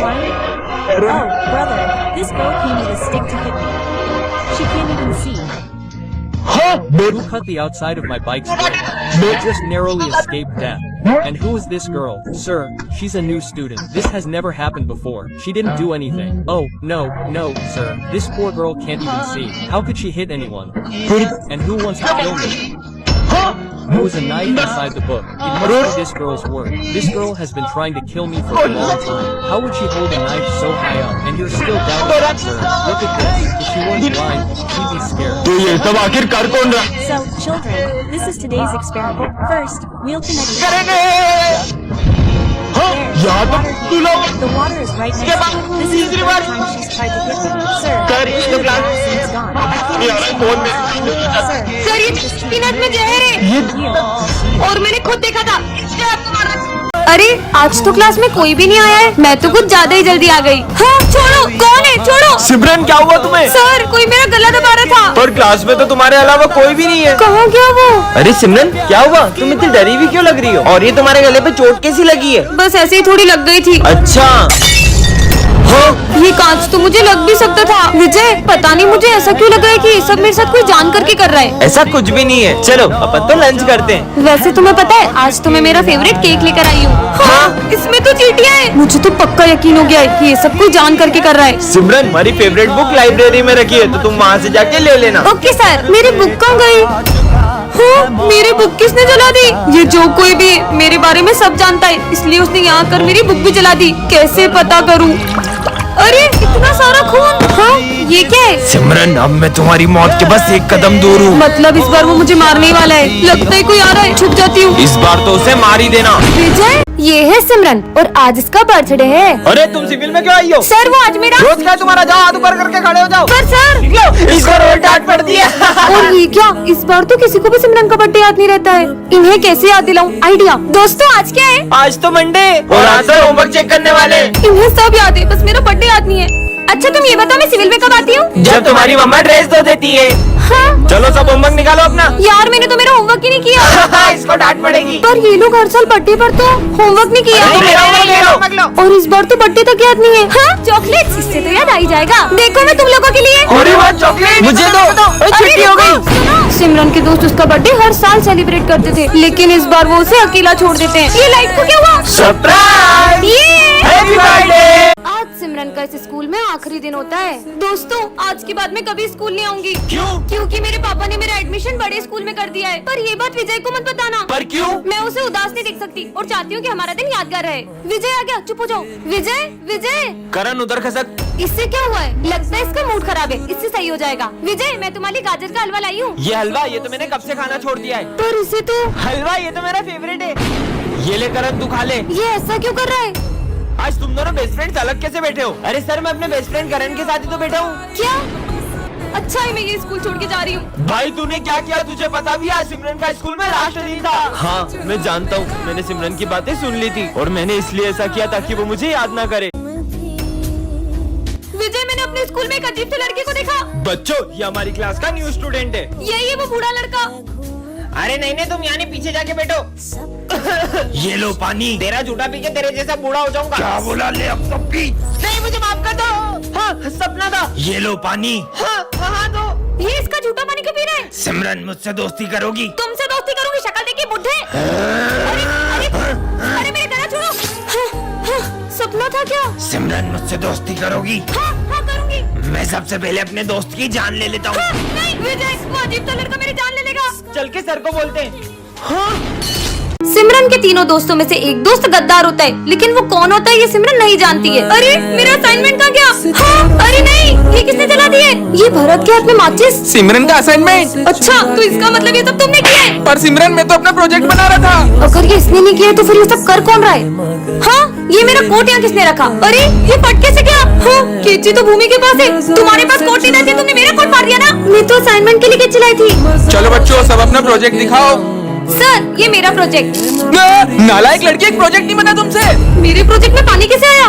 Oh, brother, this girl came with a stick to hit me. She can't even see. Who cut the outside of my bike's brake? I just narrowly escaped death. And who is this girl? Sir, she's a new student. This has never happened before. She didn't do anything. Oh, no, sir. This poor girl can't even see. How could she hit anyone? And who wants to kill me? There was a knife inside the book. It must be this girl's work. This girl has been trying to kill me for a long time. How would she hold a knife so high up? And you're still doubting it, sir. Look at this. If she weren't blind, she'd be scared. So, children, this is today's experiment. First, we'll connect the water is right next to it. This is the third time she's tried to hit me. Sir, this is the it's gone. I can't Sir, ये peanut में जहर है और मैंने खुद देखा था। अरे आज तो क्लास में कोई भी नहीं आया है। मैं तो कुछ ज्यादा ही जल्दी आ गई। हाँ, छोड़ो, कौन है? छोड़ो। सिमरन क्या हुआ तुम्हें? सर, कोई मेरा गला दबा रहा था। पर क्लास में तो तुम्हारे अलावा कोई भी नहीं है। कहाँ गया वो? अरे सिमरन क्या हुआ? तुम इतनी डरी हुई क्यों लग रही हो? और ये तुम्हारे गले पे चोट कैसी लगी है? बस ऐसे ही थोड़ी लग गई थी। अच्छा ये कांच तो मुझे लग भी सकता था। विजय, पता नहीं मुझे ऐसा क्यों लग रहा है कि ये सब मेरे साथ कोई जान करके कर रहा है। ऐसा कुछ भी नहीं है। चलो अपन तो लंच करते हैं। वैसे तुम्हें पता है आज तो मैं मेरा फेवरेट केक लेकर आई हूँ। हाँ, इसमें तो चींटियां हैं। मुझे तो पक्का यकीन हो गया है कि ये सब कोई जान करके कर रहा है। सिमरन, हमारी फेवरेट बुक लाइब्रेरी में रखी है, तो तुम वहाँ से जाके ले लेना। Okay sir. मेरी बुक कहाँ गई? हाँ, मेरी बुक किसने जला दी? ये जो कोई भी मेरे बारे में सब जानता है, इसलिए उसने यहाँ कर मेरी बुक भी जला दी। कैसे पता करूँ? अरे इतना सारा खून। हाँ, ये क्या है? सिमरन, अब मैं तुम्हारी मौत के बस एक कदम दूर हूँ। मतलब इस बार वो मुझे मारने ही वाला है। लगता है कोई आ रहा है। छुप जाती हूँ। इस बार तो उसे मार ही देना। विजय, ये है सिमरन और आज इसका बर्थडे है। अरे तुम सिविल में क्यों आई हो? सर, वो आज मेरा रोज का तुम्हारा, जाओ हाथ ऊपर करके खड़े हो जाओ। पर सर, इसको रोज डांट पड़ती है। और ये क्या? इस बार तो किसी को भी सिमरन का बर्थडे याद नहीं रहता है। इन्हें कैसे याद दिलाऊं? आइडिया। दोस्तों, आज क्या है? आज तो मंडे और आज तो होमवर्क चेक करने वाले। इन्हें सब याद है, बस मेरा बर्थडे याद नहीं है। अच्छा तुम ये बताओ, मैं सिविल में कब आती हूँ? जब तुम्हारी मम्मा ड्रेस धो देती है। हाँ? चलो सब होमवर्क निकालो अपना। यार, मैंने तो मेरा होमवर्क ही नहीं किया। इसको डांट पड़ेगी। पर ये लोग हर साल बर्थडे पर तो होमवर्क नहीं किया। और इस बार तो बर्थडे तक याद नहीं है। हाँ? चॉकलेट, इससे तो याद आ ही जाएगा। देखो मैं तुम लोगों के लिए। चॉकलेट मुझे दो। छुट्टी हो गई। सिमरन के दोस्त उसका बर्थडे हर साल सेलिब्रेट करते थे, लेकिन इस बार वो उसे अकेला छोड़ देते हैं। ये लाइट को क्या हुआ? सरप्राइज! Happy birthday! आज सिमरन का इस स्कूल में आखिरी दिन होता है। दोस्तों, आज के बाद मैं कभी स्कूल नहीं आऊंगी। क्यों? क्योंकि मेरे पापा ने मेरा एडमिशन बड़े स्कूल में कर दिया है। पर ये बात विजय को मत बताना। पर क्यों? मैं उसे उदास नहीं देख सकती और चाहती हूँ कि हमारा दिन यादगार रहे। विजय आ गया, चुप हो जाओ। विजय, विजय। करण उधर खसक। इससे क्या हुआ है? लगता है इसका मूड खराब है। इससे सही हो जाएगा। विजय, मैं तुम्हारी गाजर का हलवा लाई हूँ। ये हलवा, ये तो मैंने कब से खाना छोड़ दिया है। पर इसे तो हलवा, ये तो मेरा फेवरेट है। ये ले करण, तू खा ले। ये ऐसा क्यों कर रहा है? आज तुम दोनों बेस्ट फ्रेंड्स अलग कैसे बैठे हो? अरे सर, मैं अपने बेस्ट फ्रेंड करण के साथ ही तो बैठा हूँ। क्या? अच्छा है, मैं ये स्कूल छोड़ के जा रही हूँ। भाई तूने क्या किया? तुझे पता भी आज सिमरन का स्कूल में लास्ट दिन था। हाँ, मैं जानता हूँ। मैंने सिमरन की बातें सुन ली थी और मैंने इसलिए ऐसा किया ताकि वो मुझे याद ना करे। विजय, मैंने अपने स्कूल में एक अजीब से लड़के को देखा। बच्चों, ये हमारी क्लास का न्यू स्टूडेंट है। यही है वो बूढ़ा लड़का। अरे नहीं, तुम यहाँ पीछे जाके बैठो। ये लो पानी। तेरा झूठा पी के तेरे जैसा बूढ़ा हो जाऊंगा। क्या बोला? ले अब सब पी। नहीं, मुझे माफ कर दो। हाँ, सपना था। ये लो पानी। हाँ, दो। ये इसका झूठा पानी क्यों पी रहा है? सिमरन, मुझसे दोस्ती करोगी? तुमसे दोस्ती करूंगी? शक्ल देखिए बुढ़े। अरे मेरे गला छोड़ो। सपना था क्या? सिमरन, मुझसे दोस्ती करोगी? हाँ, करूंगी। मैं सबसे पहले अपने दोस्त की जान ले लेता हूँ। नहीं विजय, वो अजीब सा लड़का मेरी जान ले लेगा। चल के सर को बोलते हैं। हाँ? सिमरन के तीनों दोस्तों में से एक दोस्त गद्दार होता है, लेकिन वो कौन होता है ये सिमरन नहीं जानती है। अरे मेरा असाइनमेंट कहाँ गया? हाँ? अरे नहीं, ये किसने जला दिए? ये भरत के हाथ में माचिस। सिमरन का असाइनमेंट। अच्छा, तो इसका मतलब ये सब तुमने किया है? पर सिमरन, मैं तो अपना प्रोजेक्ट बना रहा था। अगर ये इसने नहीं किया तो फिर ये सब कर कौन रहा है? हाँ, ये मेरा कोट यहाँ किसने रखा? अरे ये फट कैसे गया? हाँ, केची तो भूमि के पास है। तुम्हारे पास कोट नहीं रहती, तुमने मेरा कोट फाड़ दिया ना। मैं तो असाइनमेंट के लिए केची लाई थी। चलो बच्चों, सब अपना प्रोजेक्ट दिखाओ। सर, ये मेरा प्रोजेक्ट। नालायक लड़की, एक प्रोजेक्ट नहीं बना तुमसे। मेरे प्रोजेक्ट में पानी कैसे आया?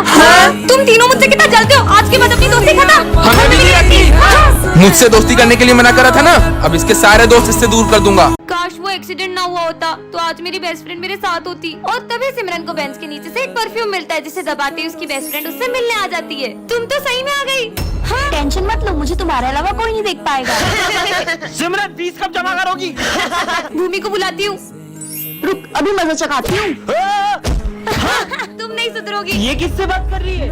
तुम तीनों मुझसे कितना जलते हो। आज के बाद अपनी दोस्ती खत्म। हमें भी नहीं रखी। मुझसे दोस्ती करने के लिए मना करा था ना, अब इसके सारे दोस्त इससे दूर कर दूंगा। काश वो एक्सीडेंट ना हुआ होता तो आज मेरी बेस्ट फ्रेंड मेरे साथ होती। और तभी सिमरन को बेंच के नीचे से एक परफ्यूम मिलता है जिसे दबाते ही उसकी बेस्ट फ्रेंड उससे मिलने आ जाती है। तुम तो सही में आ गई। हाँ? टेंशन मत लो, मुझे तुम्हारे अलावा कोई नहीं देख पाएगा। सिमरन फीस कब जमा करोगी? भूमि को बुलाती हूँ। रुक, अभी मजा चखाती हूँ। तुम नहीं सुधरोगी। ये किससे बात कर रही है?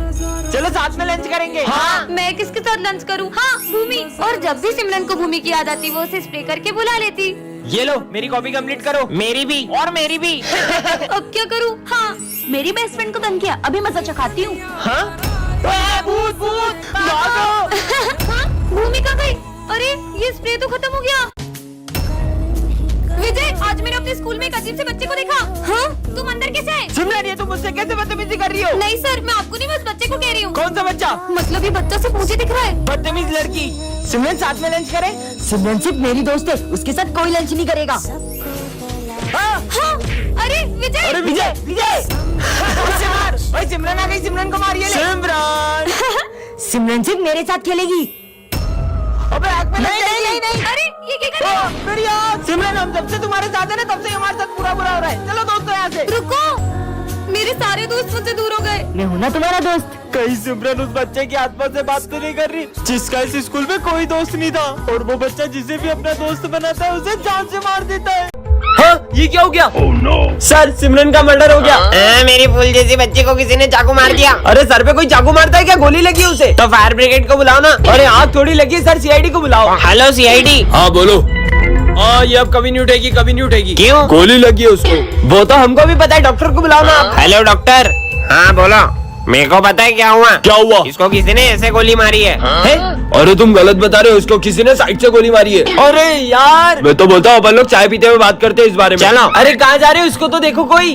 चलो साथ में लंच करेंगे। हाँ, मैं किसके साथ लंच करूँ? हाँ, भूमि। और जब भी सिमरन को भूमि की याद आती वो उसे स्प्रे करके बुला लेती। ये लो मेरी कॉपी कंप्लीट करो। मेरी भी और मेरी भी। अब क्या करूँ? हाँ, मेरी बेस्ट फ्रेंड को तंग किया, अभी मजा चखाती हूँ। हाँ? भूत भूत भागो। भूमि कहाँ गई? अरे ये स्प्रे तो खत्म हो गया। विजय, आज मैंने अपने स्कूल में एक अजीब से बच्चे को देखा। हाँ? तुम अंदर कैसे आए? सिमरन ये तुम मुझसे कैसे बदतमीजी कर रही हो? नहीं सर, मैं आपको नहीं, बस बच्चे को कह रही हूँ। कौन सा बच्चा? मतलब ये बच्चा सिर्फ मुझे दिख रहा है। बदतमीज लड़की। सिमरन साथ में लंच करें? सिमरन सिर्फ मेरी दोस्त है, उसके साथ कोई लंच नहीं करेगा। हाँ? अरे विजय! अरे विजय विजय उसे मार। ओए सिमरन आ गई, सिमरन को मारिए। सिमरन सिमरन सिर्फ मेरे साथ खेलेगी। अबे आग में नहीं। अरे ये क्या कर रहे हो? मेरी आग। सिमरन हम जब से तुम्हारे साथ है ना तब से हमारे साथ बुरा हो रहा है। चलो दोस्तों यहाँ से। रुको, मेरे सारे दोस्त मुझसे दूर हो गए। मैं हूँ ना तुम्हारा दोस्त। कहीं सिमरन उस बच्चे की आत्मा से बात तो नहीं कर रही जिसका इस स्कूल में कोई दोस्त नहीं था, और वो बच्चा जिसे भी अपना दोस्त बनाता है उसे जान से मार देता है। हाँ, ये क्या हो गया? सर सिमरन का मर्डर हो गया। मेरी फूल जैसी बच्ची को किसी ने चाकू मार दिया। अरे सर पे कोई चाकू मारता है क्या? गोली लगी है उसे। तो फायर ब्रिगेड को बुलाओ ना। अरे आग थोड़ी लगी है सर, सीआईडी को बुलाओ। Hello CID. हाँ बोलो। हाँ ये अब कभी नहीं उठेगी, कभी नहीं उठेगी। क्यों? गोली लगी है उसको। वो तो हमको भी पता है, डॉक्टर को बुलाओ ना। Hello doctor. हाँ बोलो। मेरे को पता है क्या हुआ। क्या हुआ? इसको किसी ने ऐसे गोली मारी है। अरे तुम गलत बता रहे हो, उसको किसी ने साइड से गोली मारी है। अरे यार, मैं तो बोलता हूँ अपन लोग चाय पीते हुए बात करते हैं इस बारे में। चलो। अरे कहाँ जा रहे हो? इसको तो देखो कोई।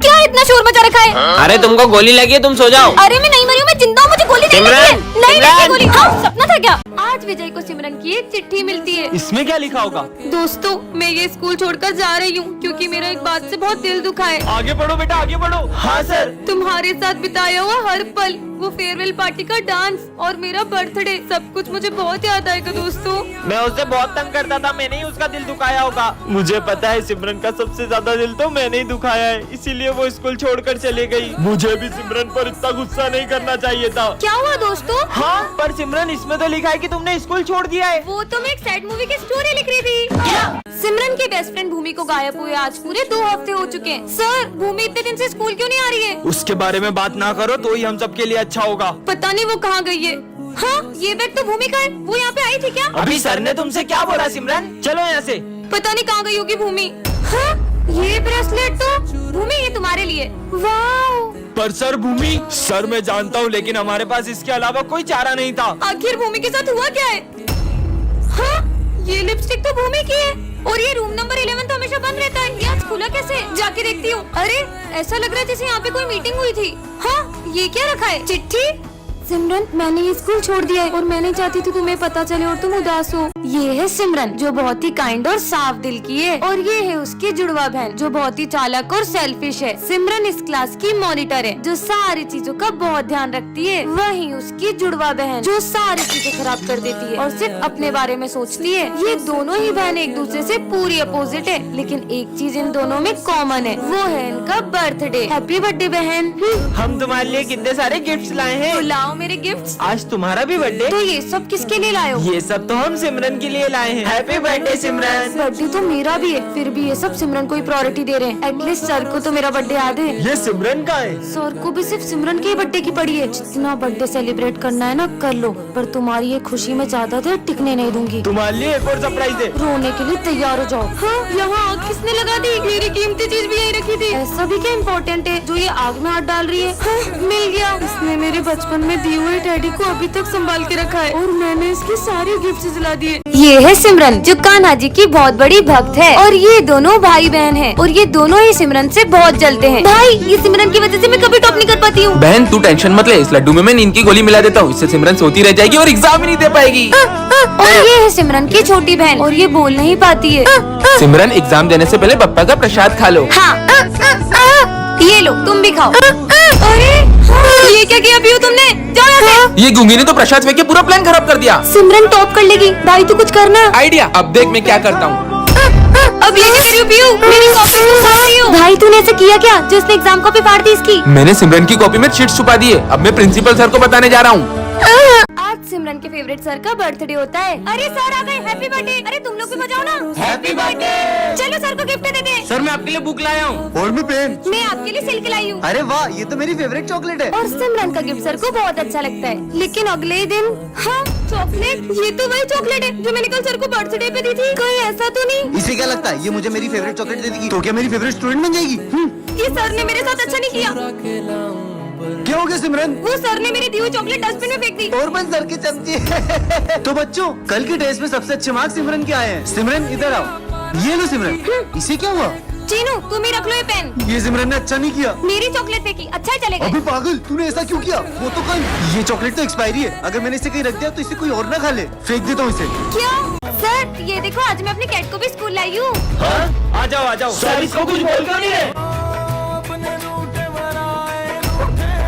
क्या इतना शोर मचा रखा है? अरे तुमको गोली लगी है, तुम सो जाओ। अरे मैं नहीं मरी हूँ, मैं जिंदा हूँ, मुझे गोली नहीं लगी है। सिमरन, नहीं लगी है सिमरन। गोली। हाँ, सपना था क्या? आज विजय को सिमरन की एक चिट्ठी मिलती है। इसमें क्या लिखा होगा? दोस्तों, मैं ये स्कूल छोड़कर जा रही हूँ क्योंकि मेरा एक बात से बहुत दिल दुखा है। आगे बढ़ो बेटा, आगे बढ़ो। हाँ सर। तुम्हारे साथ बिताया हुआ हर पल, वो फेयरवेल पार्टी का डांस और मेरा बर्थडे, सब कुछ मुझे बहुत याद आएगा दोस्तों। मैं उसे बहुत तंग करता था, मैंने ही उसका दिल दुखाया होगा। मुझे पता है सिमरन का सबसे ज्यादा दिल तो मैंने ही दुखाया है, इसीलिए वो स्कूल छोड़कर चली गई। मुझे भी सिमरन पर इतना गुस्सा नहीं करना चाहिए था। क्या हुआ दोस्तों? हाँ पर सिमरन इसमें तो लिखा है कि तुमने स्कूल छोड़ दिया है। वो तो मैं एक सैड मूवी की स्टोरी लिख रही थी। सिमरन के बेस्ट फ्रेंड भूमि को गायब हुए आज पूरे 2 हफ्ते हो चुके हैं। सर, भूमि इतने दिन से स्कूल क्यों नहीं आ रही है? उसके बारे में बात ना करो तो ही हम सबके लिए अच्छा होगा। पता नहीं वो कहाँ गई है। हाँ, ये बैग तो भूमि का है। वो यहाँ पे आई थी क्या? अभी सर ने तुमसे क्या बोला सिमरन? चलो यहाँ से। पता नहीं कहाँ गई होगी भूमि। हाँ, ये ब्रेसलेट तो भूमि, ये तुम्हारे लिए। वाओ! पर सर भूमि, सर मैं जानता हूँ लेकिन हमारे पास इसके अलावा कोई चारा नहीं था। आखिर भूमि के साथ हुआ क्या है? हाँ, ये लिपस्टिक तो भूमि की है और ये रूम नंबर 11 तो हमेशा बंद रहता है। ये आज खुला कैसे? जाके देखती हूँ। अरे ऐसा लग रहा है जैसे यहाँ पे कोई मीटिंग हुई थी। हाँ, ये क्या रखा है? चिट्ठी। सिमरन, मैंने ये स्कूल छोड़ दिया है और मैं नहीं चाहती थी तुम्हें पता चले और तुम उदास हो। ये है सिमरन जो बहुत ही काइंड और साफ दिल की है, और ये है उसकी जुड़वा बहन जो बहुत ही चालाक और सेल्फिश है। सिमरन इस क्लास की मॉनिटर है जो सारी चीजों का बहुत ध्यान रखती है। वहीं उसकी जुड़वा बहन जो सारी चीजें खराब कर देती है और सिर्फ अपने बारे में सोचती है। ये दोनों ही बहन एक दूसरे से पूरी अपोजिट है, लेकिन एक चीज इन दोनों में कॉमन है, वो है इनका बर्थडे। हैप्पी बर्थडे बहन। हम तुम्हारे लिए कितने सारे गिफ्ट्स लाए हैं। तो लाओ मेरे गिफ्ट्स। आज तुम्हारा भी बर्थडे। तो ये सब किसके लिए लाए हो? ये सब तो हम सिमरन के लिए लाए हैं। हैप्पी बर्थडे सिमरन। बर्थडे तो मेरा भी है, फिर भी ये सब सिमरन को ही प्रायोरिटी दे रहे हैं। एटलीस्ट सर को तो मेरा बर्थडे याद है। ये सिमरन का है। सर को भी सिर्फ सिमरन के ही बर्थडे की पड़ी है। जितना बर्थडे सेलिब्रेट करना है ना कर लो, पर तुम्हारी ये खुशी में ज्यादा देर टिकने नहीं दूंगी। तुम्हारे लिए एक और सरप्राइज है। रोने के लिए तैयार हो जाओ। हाँ, यहाँ आग किसने लगा दी? मेरी कीमती चीज भी यही रखी थी। ऐसा भी क्या इम्पोर्टेंट है जो ये आग में हाथ डाल रही है? हाँ, मिल गया। इसने मेरे बचपन में दिए हुए टैडी को अभी तक संभाल के रखा है और मैंने इसके सारे गिफ्ट जला दिए। ये है सिमरन जो कान्हा जी की बहुत बड़ी भक्त है, और ये दोनों भाई बहन हैं और ये दोनों ही सिमरन से बहुत जलते हैं। भाई, ये सिमरन की वजह से मैं कभी टॉप नहीं कर पाती हूँ। बहन तू टेंशन मत ले, इस लड्डू में मैं नींद की गोली मिला देता हूँ, इससे सिमरन सोती रह जाएगी और एग्जाम ही नहीं दे पाएगी। और ये है सिमरन की छोटी बहन और ये बोल नहीं पाती है। सिमरन एग्जाम देने से पहले पप्पा का प्रसाद खा लो। हाँ, ये लो तुम भी खाओ। अरे ये क्या किया पियो तुमने? जाओ यहाँ से। ये गूंगी ने तो प्रसाद फेंक के पूरा प्लान खराब कर दिया। सिमरन टॉप कर लेगी। भाई तू कुछ करना। आइडिया, अब देख मैं क्या करता हूँ। अब ये क्या कर रही हो पीयू? मेरी कॉपी क्यों फाड़ रही हो? भाई तूने ऐसा किया क्या जो उसने एग्जाम कॉपी फाड़ दी इसकी? मैंने सिमरन की कॉपी में चिट्स छुपा दी है। अब मैं प्रिंसिपल सर को बताने जा रहा हूँ। आज सिमरन के फेवरेट सर का बर्थडे होता है। अरे सर आ गए, हैप्पी बर्थडे। अरे तुम लोग भी बजाओ ना। Happy birthday. चलो सर को गिफ्ट देते हैं। सर मैं आपके लिए बुक लाया हूँ। और भी पेन। मैं आपके लिए सिल्क लाई हूँ। अरे वाह, ये तो मेरी फेवरेट चॉकलेट है। और सिमरन का गिफ्ट सर को बहुत अच्छा लगता है। लेकिन अगले ही दिन हाँ चॉकलेट, ये तो वही चॉकलेट है जो मैंने कल सर को बर्थडे पे दी थी। कहीं ऐसा तो नहीं? इसे क्या लगता है ये मुझे मेरी फेवरेट चॉकलेट दे देगी तो क्या मेरी फेवरेट स्टूडेंट बन जाएगी? ये सर ने मेरे साथ अच्छा नहीं किया। क्या हो गया सिमरन? वो सर ने मेरी दी हुई चॉकलेट डस्टबिन में फेंक दी। और बन सर के चमचे। तो बच्चों, कल की टेस्ट में सबसे अच्छे मार्क्स सिमरन के आए हैं। सिमरन इधर आओ। ये लो सिमरन। इसे क्या हुआ? चीनू तुम ही रख लो ये पेन। ये सिमरन ने अच्छा नहीं किया। मेरी चॉकलेट फेंकी, अच्छा ही चलेगा। अबे पागल, तूने ऐसा क्यों किया? वो तो कल। ये चॉकलेट तो एक्सपायरी है। अगर मैंने इसे कहीं रख दिया तो इसे कोई और ना खा ले। फेंक देता हूँ इसे। क्या? सर ये देखो, आज मैं अपनी कैट को भी स्कूल लाई हूँ। आ जाओ आ जाओ। सर इसको कुछ बोल क्यों नहीं रहे?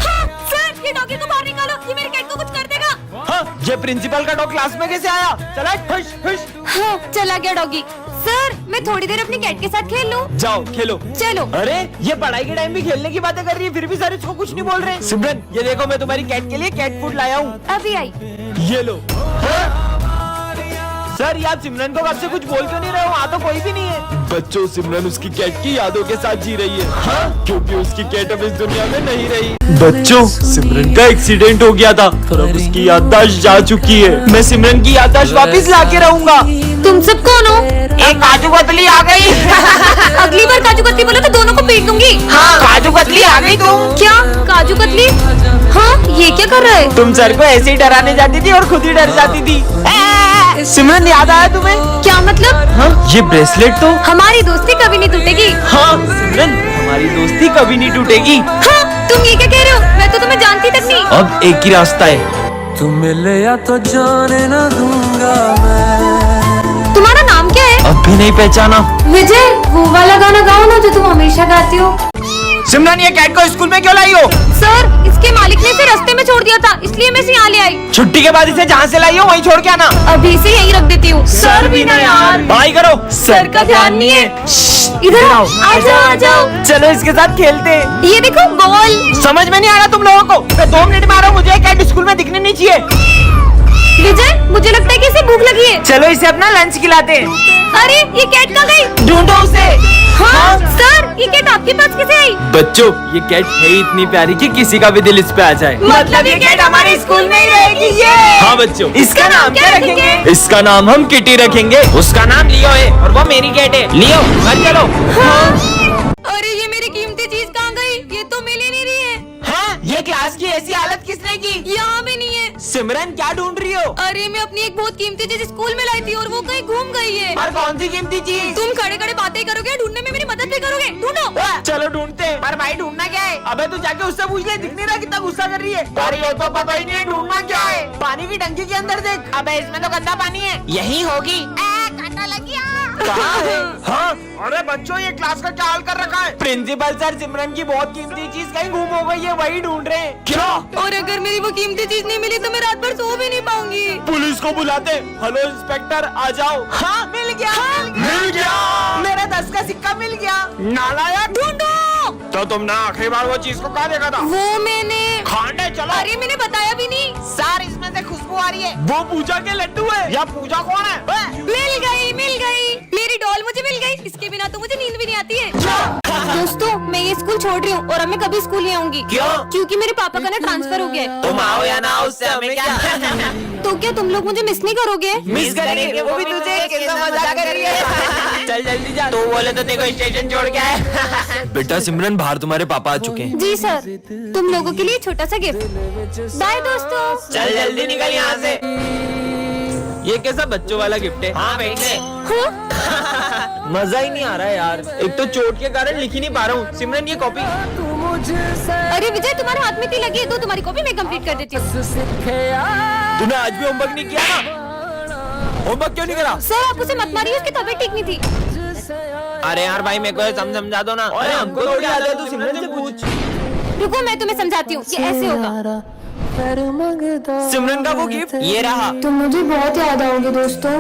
हाँ, सर ये डॉगी को बाहर निकालो, ये मेरी कैट को कुछ कर देगा। हाँ, ये प्रिंसिपल का डॉग क्लास में कैसे आया? चला खुश खुश। हाँ, चला गया डॉगी। सर मैं थोड़ी देर अपनी कैट के साथ खेल लूं? जाओ खेलो। चलो। अरे ये पढ़ाई के टाइम भी खेलने की बातें कर रही है, फिर भी सर इसको कुछ नहीं बोल रहे। सिमरन ये देखो, मैं तुम्हारी कैट के लिए कैट फूड लाया हूँ। अभी आई। ये लो। सर ये आप सिमरन को कब से कुछ बोल क्यों नहीं रहे हो? वहाँ तो कोई भी नहीं है। बच्चों, सिमरन उसकी कैट की यादों के साथ जी रही है। हाँ? क्योंकि उसकी कैट अब इस दुनिया में नहीं रही। बच्चों, सिमरन का एक्सीडेंट हो गया था और अब उसकी याददाश्त जा चुकी है। मैं सिमरन की याददाश्त वापस ला के रहूंगा। तुम सब कौन हो? एक काजू कतली आ गई। अगली बार काजू कतली बोलो तो दोनों को पीट दूंगी। हाँ काजू कतली आ गई तुम। क्या काजू कतली? हाँ ये क्या कर रहा है? तुम सर को ऐसे ही डराने जाती थी और खुद ही डर जाती थी। सिमरन याद आया तुम्हें? क्या मतलब? हाँ, ये ब्रेसलेट तो। हमारी दोस्ती कभी नहीं टूटेगी। हाँ सिमरन, हमारी दोस्ती कभी नहीं टूटेगी। हाँ तुम ये क्या कह रहे हो? मैं तो तुम्हें जानती तक नहीं। अब एक ही रास्ता है, तुम मिले या तो जाने ना दूंगा मैं। तुम्हारा नाम क्या है? अब भी नहीं पहचाना? विजय, वो वाला गाना गाओ ना जो तुम हमेशा गाती हो। सिमरन ये कैट को स्कूल में क्यों लाई हो? सर इसके मालिक ने इसे रास्ते में छोड़ दिया था, इसलिए मैं इसे यहाँ ले आई। छुट्टी के बाद इसे जहाँ से लाई हो वहीं छोड़ के आना। अभी इसे यहीं रख देती हूँ। सर भी ना यार। पढ़ाई करो। सर का ध्यान नहीं है। इधर आओ, आ जाओ आ जाओ। चलो इसके साथ खेलते हैं। ये देखो बॉल। समझ में नहीं आ रहा तुम लोगों को? मैं 2 मिनट में आ रहा हूँ, मुझे कैट स्कूल में दिखने नहीं चाहिए। विजय मुझे लगता है कि इसे भूख लगी है। चलो इसे अपना लंच खिलाते हैं। अरे ये कैट कहाँ गई? ढूंढो उसे। हाँ सर ये कैट आपके पास कैसे आई? बच्चों, ये कैट है ही इतनी प्यारी कि किसी का भी दिल इस पे आ जाए। मतलब ये कैट हमारे स्कूल में ही रहेगी। ये हाँ बच्चों, इसका नाम क्या रखेंगे? इसका नाम हम किटी रखेंगे। उसका नाम लियो है और वो मेरी कैट है। लियो घर चलो। अरे ये मेरी कीमती चीज कहाँ गई? ये तो मिल ही नहीं रही है। हाँ ये क्लास की ऐसी हालत किसने की? यहाँ भी नहीं है। सिमरन क्या ढूंढ रही हो? अरे मैं अपनी एक बहुत कीमती चीज स्कूल में लाई थी और वो कहीं घूम गई है। और कौन सी कीमती चीज? तुम खड़े खड़े बातें करोगे, ढूंढने में मेरी मदद भी करोगे। ढूंढो। चलो ढूंढते हैं। पर भाई ढूंढना क्या है? अबे तू जाके उससे पूछ ले, दिख नहीं रहा कितना गुस्सा कर रही है। अरे ये तो पता ही नहीं है ढूंढना क्या है। पानी की टंकी के अंदर देख। अबे इसमें तो गंदा पानी है। यही होगी। कांटा लग गया। कहाँ है? हाँ अरे बच्चों ये क्लास का क्या हाल कर रखा है? प्रिंसिपल सर सिमरन की बहुत कीमती चीज कहीं गुम हो गई है, वही ढूंढ रहे हैं। क्या? और अगर मेरी वो कीमती चीज नहीं मिली तो मैं रात भर सो भी नहीं पाऊंगी। पुलिस को बुलाते। हेलो इंस्पेक्टर, आ जाओ। हाँ मिल गया। मिल गया। मेरा 10 का सिक्का मिल गया। नालायक। ढूंढो। तो तुमने आखिरी बार वो चीज को कहाँ देखा था? वो मैंने। खाने चलो। अरे मैंने बताया भी नहीं। सर इसमें से खुशबू आ रही है। वो पूजा के लड्डू है। या पूजा कौन है? मिल गई मिल गई। मेरी डॉल मुझे मिल गई। इसके बिना तो मुझे नींद भी नहीं आती है। दोस्तों मैं ये स्कूल छोड़ रही हूँ और अब मैं कभी स्कूल नहीं आऊंगी। क्यों? क्योंकि मेरे पापा का ना ट्रांसफर हो गया है। तुम आओ या ना आओ उससे हमें क्या? तो क्या तुम लोग मुझे मिस नहीं करोगे? मिस करेंगे, वो भी तुझे कैसा मजाक कर रही है। चल जल्दी जा। तो बोले तो तेरे को स्टेशन छोड़ के आए। बेटा सिमरन, बाहर तुम्हारे पापा आ चुके हैं। जी सर, तुम लोगों के लिए छोटा सा गिफ्ट। बाय दोस्तों। चल जल्दी निकल यहाँ से। ये कैसा बच्चों वाला गिफ्ट है? हाँ बैठ ले। हाँ? मजा ही नहीं आ रहा है यार। एक तो चोट के कारण लिख ही नहीं पा रहा हूँ। सिमरन ये कॉपी। अरे विजय तुम्हारे हाथ में इतनी लगी है तो तुम्हारी कॉपी मैं कंप्लीट कर देती हूँ। तूने आज भी होमवर्क नहीं किया ना? होमवर्क क्यों नहीं करा? सर आप उसे मत मारिए, उसकी तबीयत ठीक नहीं थी। अरे यार भाई मेरे को समझा दो ना। अरे हमको थोड़ी आदत है, तू सिमरन से पूछ। रुको मैं तुम्हें समझाती हूँ। ये ऐसे होगा। सिमरन का वो गिफ्ट ये रहा। तुम मुझे बहुत याद आओगे दोस्तों।